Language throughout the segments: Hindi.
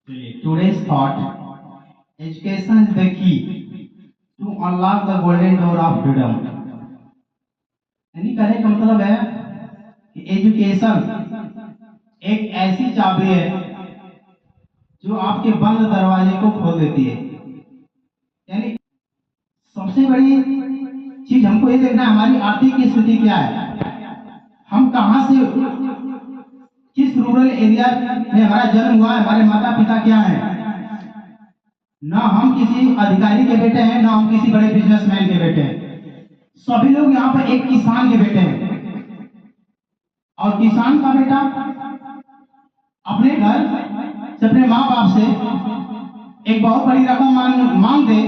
Today's thought: education is the key to unlock the golden door of freedom. यानी कहने का मतलब है कि एजुकेशन एक ऐसी चाबी है जो आपके बंद दरवाजे को खोल देती है। यानी सबसे बड़ी चीज हमको ये देखना है हमारी आर्थिक स्थिति क्या है, हम कहाँ से, किस रूरल एरिया में हमारा जन्म हुआ है, हमारे माता पिता क्या हैं। ना हम किसी अधिकारी के बेटे हैं, ना हम किसी बड़े बिजनेसमैन के बेटे हैं। सभी लोग यहाँ पर एक किसान के बेटे हैं। और किसान का बेटा अपने घर से अपने माँ बाप से एक बहुत बड़ी रकम मांग दे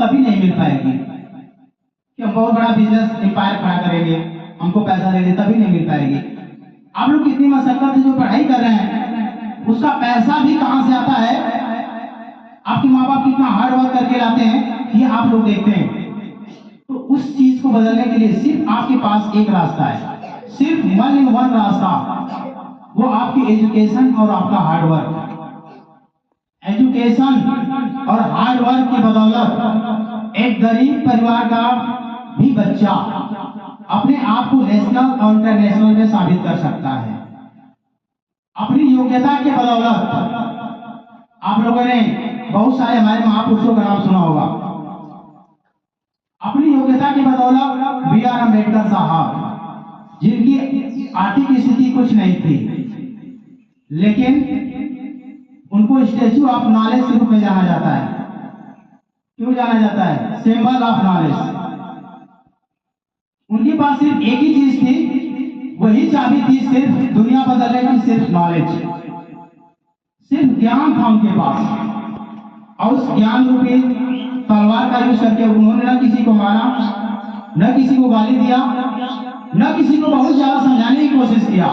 तभी नहीं मिल पाएगी कि हम बहुत बड़ा बिजनेस एम्पायर खड़ा करेंगे, हमको पैसा देंगे, तभी नहीं मिल पाएगी। आप लोग कितनी मशक्कत से जो पढ़ाई कर रहे हैं उसका पैसा भी कहां से आता है, आपके माँ बाप कितना हार्ड वर्क करके लाते हैं ये आप लोग देखते हैं। तो उस चीज को बदलने के लिए सिर्फ आपके पास एक रास्ता है, सिर्फ वन रास्ता, वो आपकी एजुकेशन और आपका हार्ड वर्क। एजुकेशन और हार्ड वर्क की बदौलत एक गरीब परिवार का भी बच्चा अपने आप को नेशनल और इंटरनेशनल में साबित कर सकता है। अपनी योग्यता के बदौलत आप लोगों ने बहुत सारे हमारे महापुरुषों का नाम सुना होगा। अपनी योग्यता के बदौलत B.R. अम्बेडकर साहब, जिनकी आर्थिक स्थिति कुछ नहीं थी, लेकिन उनको स्टैच्यू ऑफ नॉलेज के रूप में जाना जाता है। क्यों जाना जाता है? Symbol of knowledge. उनके पास सिर्फ एक ही चीज थी, वही चाबी थी, सिर्फ दुनिया बदलने की, सिर्फ नॉलेज, सिर्फ ज्ञान था उनके पास। और उस ज्ञान रूपी तलवार का यूज करके उन्होंने न किसी को मारा, न किसी को गाली दिया, न किसी को बहुत ज्यादा समझाने की कोशिश किया।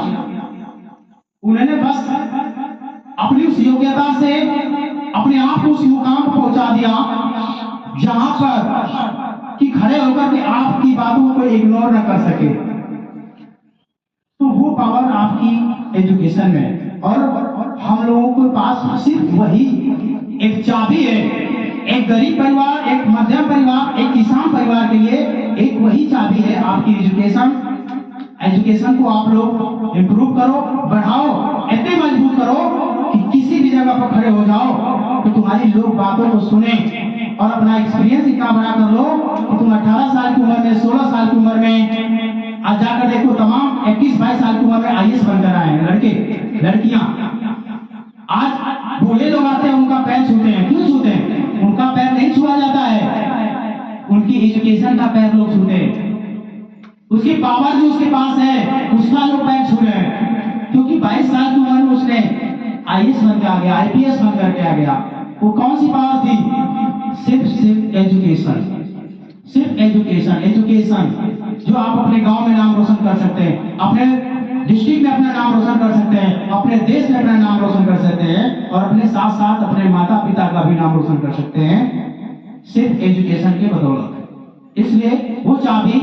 उन्होंने बस अपनी उस योग्यता से अपने आप को उस मुकाम पर पहुंचा दिया जहां पर कि खड़े होकर के आपकी बातों को इग्नोर न कर सके। तो वो पावर आपकी एजुकेशन में, और हम लोगों के पास सिर्फ वही एक चाबी है। एक गरीब परिवार, एक मध्यम परिवार, एक किसान परिवार के लिए एक वही चाबी है आपकी एजुकेशन। एजुकेशन को आप लोग इम्प्रूव करो, बढ़ाओ, इतने मजबूत करो कि किसी भी जगह पर खड़े हो जाओ तो तुम्हारी लोग बातों को सुने, और अपना एक्सपीरियंस इतना बड़ा कर लो कि तुम 18 साल की उम्र में, 16 साल की उम्र में आज जाकर देखो तमाम 21-22 साल की उम्र में IAS बनकर आए हैं लड़के लड़कियां। आज बूढ़े लोग आते हैं, उनका पैर छूते हैं। क्यों छूते हैं? उनका पैर नहीं छुआ जाता है, उनकी एजुकेशन का पैर लोग छूते हैं। उसकी पावर जो उसके पास है उसका लोग पैर छू रहे हैं, क्योंकि 22 साल की उम्र में उसने IAS बन के आ गया, IPS बन करके आ गया। वो कौन सी पावर थी? सिर्फ एजुकेशन, सिर्फ एजुकेशन। एजुकेशन जो आप अपने गांव में नाम रोशन कर सकते हैं, अपने डिस्ट्रिक्ट में अपना नाम रोशन कर सकते हैं, अपने देश में अपना नाम रोशन कर सकते हैं, और अपने साथ साथ अपने माता पिता का भी नाम रोशन कर सकते हैं, सिर्फ एजुकेशन के बदौलत। इसलिए वो चाबी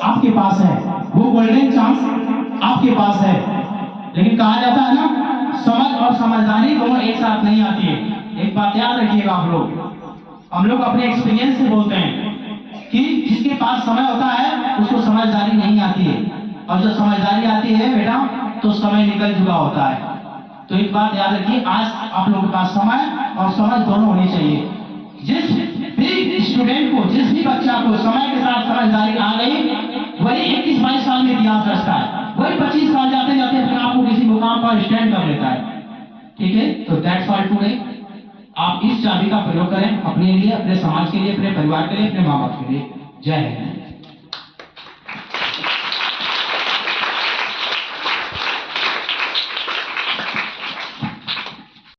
आपके पास है, वो गोल्डन चांस आपके पास है। लेकिन कहा जाता है ना, समझ और समझदारी दोनों एक साथ नहीं आती है। एक बात याद रखिएगा आप लोग, हम लोग अपने एक्सपीरियंस से बोलते हैं कि जिसके पास समय होता है उसको समझदारी नहीं आती है, और जो समझदारी आती है बेटा तो समय निकल चुका होता है। तो एक बात याद रखिए, आज आप लोगों के पास समय और समझ दोनों होनी चाहिए। जिस भी स्टूडेंट को, जिस भी बच्चा को समय के साथ समझदारी आ गई, वही 21-22 साल में इतिहास रचता है, वही 25 साल जाते जाते अपने आप को किसी मुकाम पर स्टैंड कर लेता है। ठीक है, तो दैट्स ऑल टुडे। आप इस चाबी का प्रयोग करें अपने लिए, अपने समाज के लिए, अपने परिवार के लिए, अपने माँ बाप के लिए। जय हिंद।